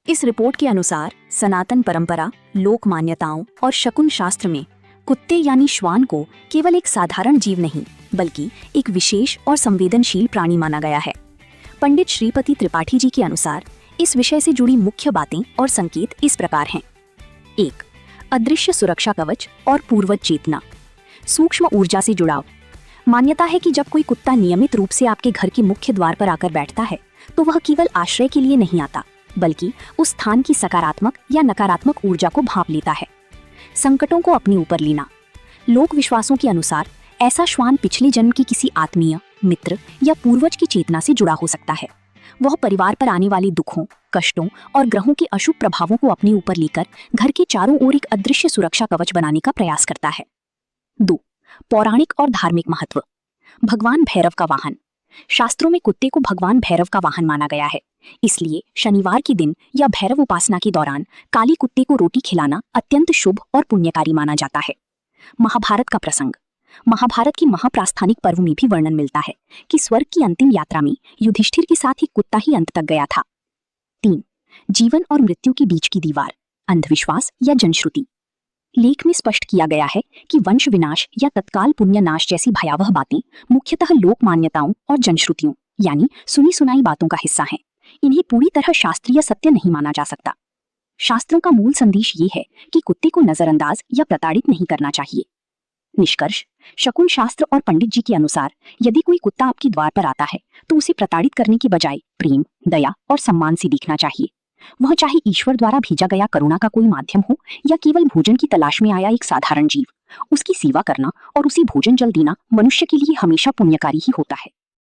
इस रिपोर्ट के अनुसार सनातन परंपरा, लोक मान्यताओं और शकुन शास्त्र में कुत्ते यानी श्वान को केवल एक साधारण जीव नहीं बल्कि एक विशेष और संवेदनशील प्राणी माना गया है। पंडित श्रीपति त्रिपाठी जी के अनुसार इस विषय से जुड़ी मुख्य बातें और संकेत इस प्रकार हैं। 1. अदृश्य सुरक्षा कवच और पूर्वज चेतना। सूक्ष्म ऊर्जा से जुड़ाव। मान्यता है कि जब कोई कुत्ता नियमित रूप से आपके घर के मुख्य द्वार पर आकर बैठता है तो वह केवल आश्रय के लिए नहीं आता बल्कि उस स्थान की सकारात्मक या नकारात्मक ऊर्जा को भांप लेता है। संकटों को अपने ऊपर लेना। लोक विश्वासों के अनुसार ऐसा श्वान पिछले जन्म की किसी आत्मीय, मित्र या पूर्वज की चेतना से जुड़ा हो सकता है। वह परिवार पर आने वाली दुखों, कष्टों और ग्रहों के अशुभ प्रभावों को अपने ऊपर लेकर घर के चारों ओर एक अदृश्य सुरक्षा कवच बनाने का प्रयास करता है। 2. पौराणिक और धार्मिक महत्व। भगवान भैरव का वाहन। शास्त्रों में कुत्ते को भगवान भैरव का वाहन माना गया है। इसलिए शनिवार के दिन या भैरव उपासना के दौरान काली कुत्ते को रोटी खिलाना अत्यंत शुभ और पुण्यकारी माना जाता है। महाभारत का प्रसंग। महाभारत की महाप्रास्थानिक पर्व में भी वर्णन मिलता है कि स्वर्ग की अंतिम यात्रा में युधिष्ठिर के साथ एक कुत्ता ही अंत तक गया था। 3. जीवन और मृत्यु के बीच की दीवार। अंधविश्वास या जनश्रुति। लेख में स्पष्ट किया गया है कि वंश विनाश या तत्काल पुण्य नाश जैसी भयावह बातें मुख्यतः लोक मान्यताओं और जनश्रुतियों यानी सुनी सुनाई बातों का हिस्सा हैं। इन्हें पूरी तरह शास्त्रीय सत्य नहीं माना जा सकता। शास्त्रों का मूल संदेश ये है कि कुत्ते को नजरअंदाज या प्रताड़ित नहीं करना चाहिए। निष्कर्ष। शकुन शास्त्र और पंडित जी के अनुसार यदि कोई कुत्ता आपके द्वार पर आता है तो उसे प्रताड़ित करने के बजाय प्रेम, दया और सम्मान से दिखना चाहिए। वह चाहे ईश्वर द्वारा भेजा गया करुणा का कोई माध्यम हो या केवल भोजन की तलाश में आया एक साधारण जीव, उसकी सेवा करना और उसे भोजन जल देना मनुष्य के लिए हमेशा पुण्यकारी ही होता है।